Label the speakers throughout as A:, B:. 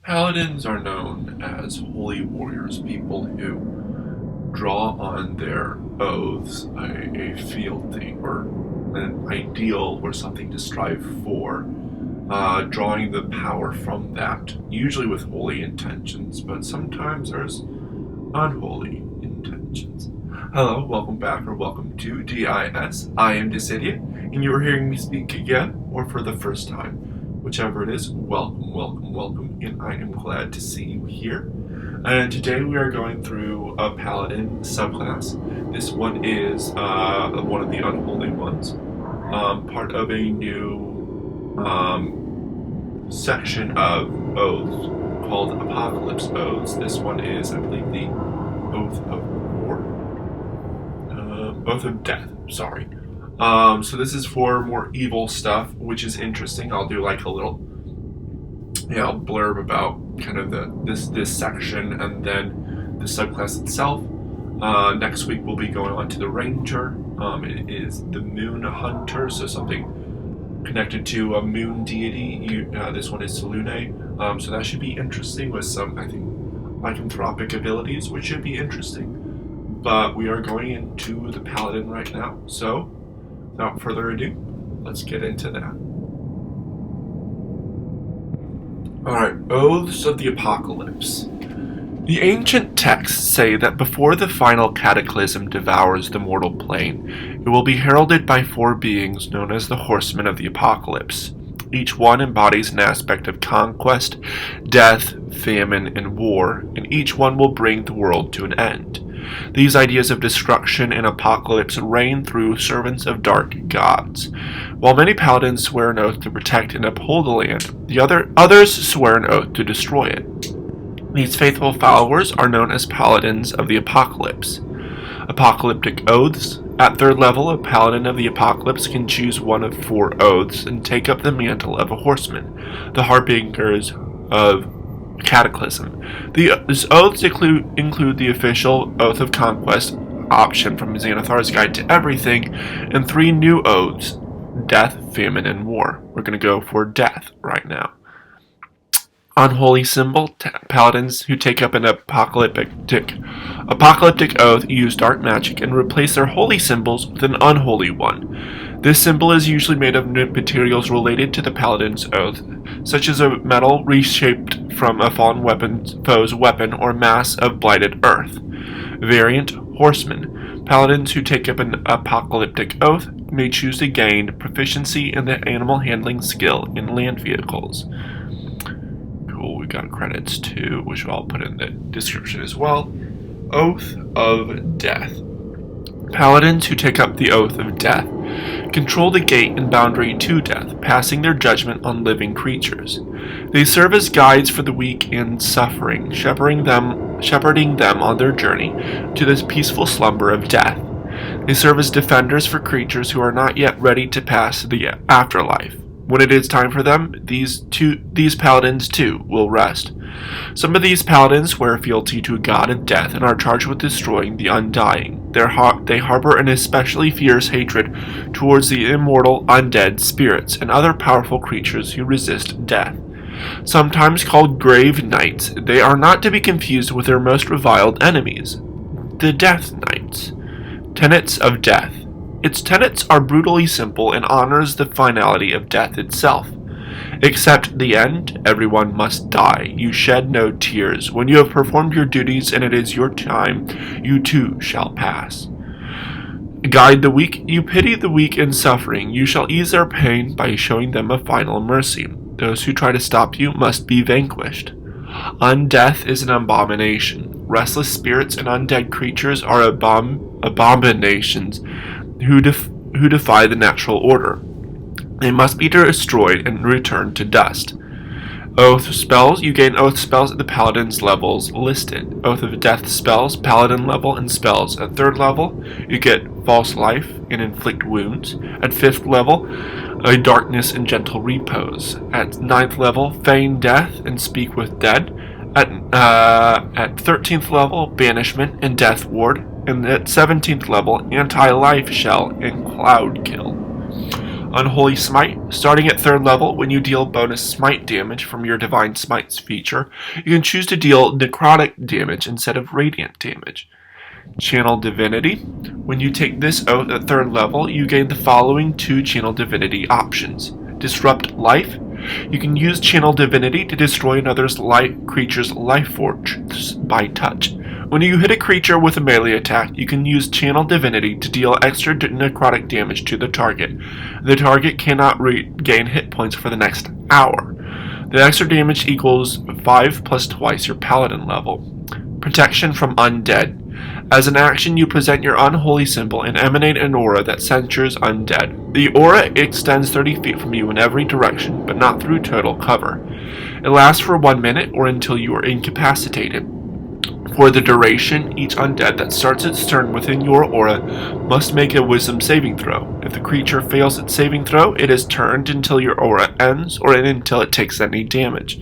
A: Paladins are known as holy warriors, people who draw on their oaths a fealty or an ideal or something to strive for, drawing the power from that, usually with holy intentions, but sometimes there's unholy intentions. Hello, welcome back or welcome to DIS. I am Dissidia, and you are hearing me speak again or for the first time. Whichever it is, welcome, and I am glad to see you here. And today we are going through a Paladin subclass. This one is one of the unholy ones, part of a new section of oaths called Apocalypse Oaths. This one is, I believe, the Oath of War. Oath of Death, sorry. So this is for more evil stuff, which is interesting. I'll do like a little, blurb about kind of this section and then the subclass itself. Next week we'll be going on to the Ranger. It is the Moon Hunter, so something connected to a moon deity. This one is Selûne. So that should be interesting with some, I think, lycanthropic abilities, which should be interesting. But we are going into the Paladin right now, so without further ado, let's get into that. Alright, Oaths of the Apocalypse. The ancient texts say that before the final cataclysm devours the mortal plane, it will be heralded by four beings known as the Horsemen of the Apocalypse. Each one embodies an aspect of conquest, death, famine, and war, and each one will bring the world to an end. These ideas of destruction and apocalypse reign through servants of dark gods. While many paladins swear an oath to protect and uphold the land, others swear an oath to destroy it. These faithful followers are known as paladins of the apocalypse. Apocalyptic oaths. At third level, a paladin of the apocalypse can choose one of four oaths and take up the mantle of a horseman, the harbingers of cataclysm. These oaths include the official Oath of Conquest option from Xanathar's Guide to Everything, and three new oaths: Death, Famine, and War. We're going to go for Death right now. Unholy symbol. Paladins who take up an apocalyptic oath use dark magic and replace their holy symbols with an unholy one. This symbol is usually made of materials related to the paladin's oath, such as a metal reshaped from a fallen foe's weapon or mass of blighted earth. Variant. Horsemen. Paladins who take up an apocalyptic oath may choose to gain proficiency in the animal handling skill in land vehicles. Cool, we got credits too, which I'll put in the description as well. Oath of Death. Paladins who take up the Oath of Death control the gate and boundary to death, passing their judgment on living creatures. They serve as guides for the weak and suffering, shepherding them on their journey to this peaceful slumber of death. They serve as defenders for creatures who are not yet ready to pass the afterlife. When it is time for them, these paladins too will rest. Some of these paladins swear fealty to a god of death and are charged with destroying the undying. They harbor an especially fierce hatred towards the immortal undead spirits and other powerful creatures who resist death. Sometimes called Grave Knights, they are not to be confused with their most reviled enemies, the Death Knights. Tenets of Death. Its tenets are brutally simple and honors the finality of death itself. Except the end, everyone must die. You shed no tears. When you have performed your duties and it is your time, you too shall pass. Guide the weak. You pity the weak in suffering. You shall ease their pain by showing them a final mercy. Those who try to stop you must be vanquished. Undeath is an abomination. Restless spirits and undead creatures are abominations who defy the natural order. They must be destroyed and returned to dust. Oath spells. You gain oath spells at the paladin's levels listed. Oath of Death spells, paladin level, and spells. At third level, you get False Life and Inflict Wounds. At fifth level, a Darkness and Gentle Repose. At ninth level, Feign Death and Speak with Dead. At 13th level, Banishment and Death Ward. And at 17th level, Anti-Life Shell and Cloud Kill. Unholy Smite. Starting at 3rd level, when you deal bonus smite damage from your Divine Smites feature, you can choose to deal necrotic damage instead of radiant damage. Channel Divinity. When you take this oath at 3rd level, you gain the following 2 Channel Divinity options. Disrupt Life. You can use Channel Divinity to destroy another creature's life force by touch. When you hit a creature with a melee attack, you can use Channel Divinity to deal extra necrotic damage to the target. The target cannot regain hit points for the next hour. The extra damage equals 5 plus twice your paladin level. Protection from Undead. As an action, you present your unholy symbol and emanate an aura that censures undead. The aura extends 30 feet from you in every direction, but not through total cover. It lasts for 1 minute or until you are incapacitated. For the duration, each undead that starts its turn within your aura must make a wisdom saving throw. If the creature fails its saving throw, it is turned until your aura ends or until it takes any damage.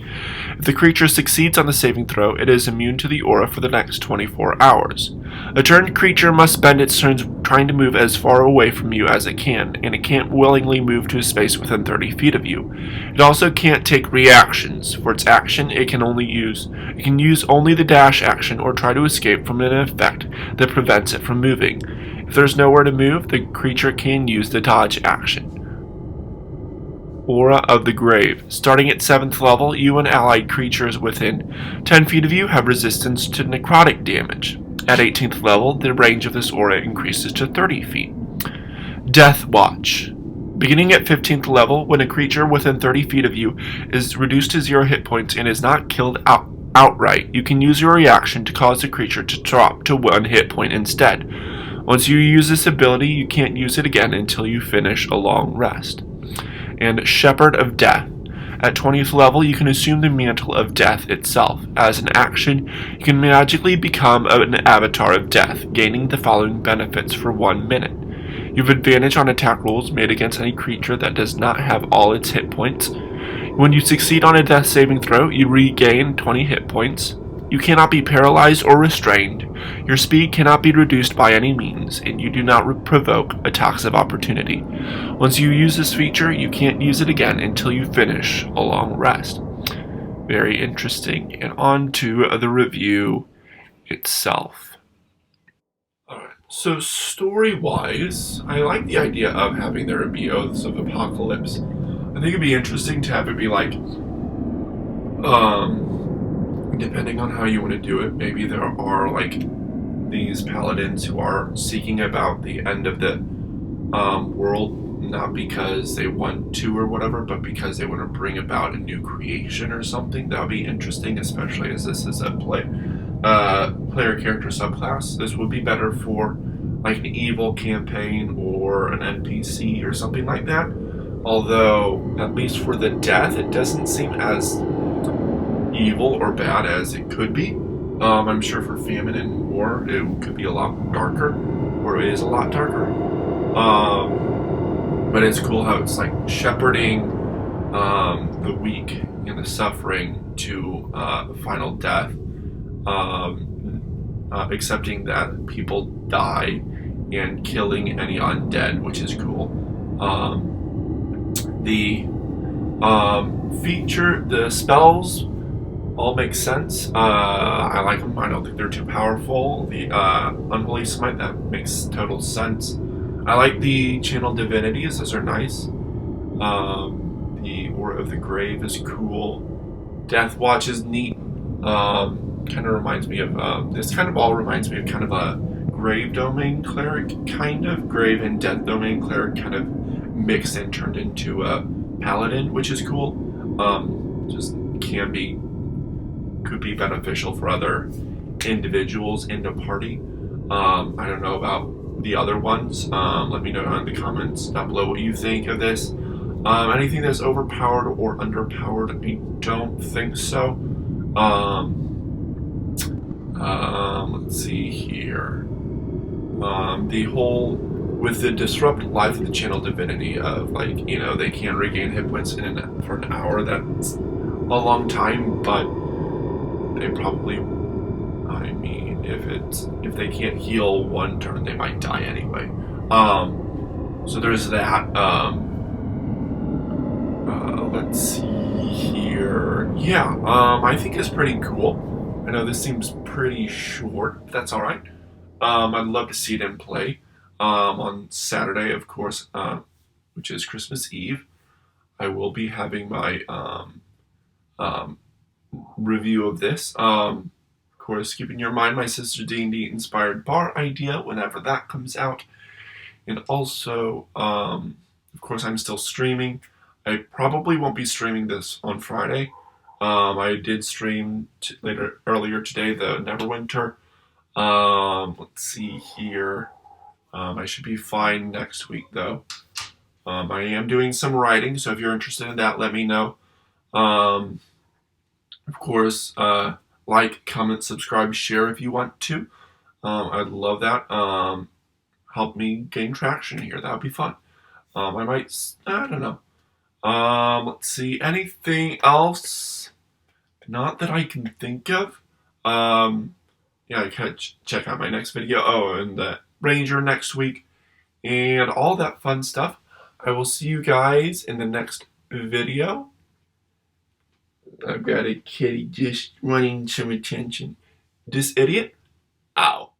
A: If the creature succeeds on the saving throw, it is immune to the aura for the next 24 hours. A turned creature must spend its turns trying to move as far away from you as it can, and it can't willingly move to a space within 30 feet of you. It also can't take reactions. For its action, it can use only the dash action or try to escape from an effect that prevents it from moving. If there's nowhere to move, the creature can use the dodge action. Aura of the Grave. Starting at 7th level, you and allied creatures within 10 feet of you have resistance to necrotic damage. At 18th level, the range of this aura increases to 30 feet. Death Watch. Beginning at 15th level, when a creature within 30 feet of you is reduced to 0 hit points and is not killed outright, you can use your reaction to cause the creature to drop to 1 hit point instead. Once you use this ability, you can't use it again until you finish a long rest. And Shepherd of Death. At 20th level, you can assume the mantle of death itself. As an action, you can magically become an avatar of death, gaining the following benefits for 1 minute. You have advantage on attack rolls made against any creature that does not have all its hit points. When you succeed on a death saving throw, you regain 20 hit points. You cannot be paralyzed or restrained. Your speed cannot be reduced by any means, and you do not provoke attacks of opportunity. Once you use this feature, you can't use it again until you finish a long rest. Very interesting. And on to the review itself. Alright, so story-wise, I like the idea of having there be Oaths of Apocalypse. I think it'd be interesting to have it be like, depending on how you want to do it, maybe there are like these paladins who are seeking about the end of the world, not because they want to or whatever, but because they want to bring about a new creation or something. That would be interesting, especially as this is a player character subclass. This would be better for like an evil campaign or an NPC or something like that. Although, at least for the death, it doesn't seem as evil or bad as it could be. I'm sure for famine and war, it could be a lot darker, or it is a lot darker. But it's cool how it's like shepherding the weak and the suffering to final death, accepting that people die and killing any undead, which is cool. The spells all make sense. I like them. I don't think they're too powerful. The Unholy Smite, that makes total sense. I like the Channel Divinities. Those are nice. The Aura of the Grave is cool. Death Watch is neat. Kind of reminds me of this. Kind of all reminds me of kind of a Grave Domain Cleric, kind of Grave and Death Domain Cleric, kind of mixed and turned into a Paladin, which is cool. Just could be beneficial for other individuals in the party. I don't know about the other ones. Let me know in the comments down below what you think of this. Anything that's overpowered or underpowered, I don't think so. Let's see here. The whole, with the disrupt life of the Channel Divinity of like, they can't regain hit points for an hour, that's a long time, but they probably, I mean, if they can't heal one turn, they might die anyway. So there's that. Let's see here. Yeah, I think it's pretty cool. I know this seems pretty short, but that's all right. I'd love to see them play on Saturday, of course, which is Christmas Eve. I will be having my um, review of this. Of course, keep in your mind my Sister D&D inspired bar idea whenever that comes out. And also, of course, I'm still streaming. I probably won't be streaming this on Friday. I did stream earlier today the Neverwinter. Let's see here. I should be fine next week though. I am doing some writing, so if you're interested in that, let me know. Um, of course, like, comment, subscribe, share if you want to. I'd love that. Help me gain traction here. That would be fun. I don't know. Let's see. Anything else? Not that I can think of. Yeah, I could check out my next video. Oh, and the Ranger next week. And all that fun stuff. I will see you guys in the next video. I've got a kitty just wanting some attention. This idiot? Ow.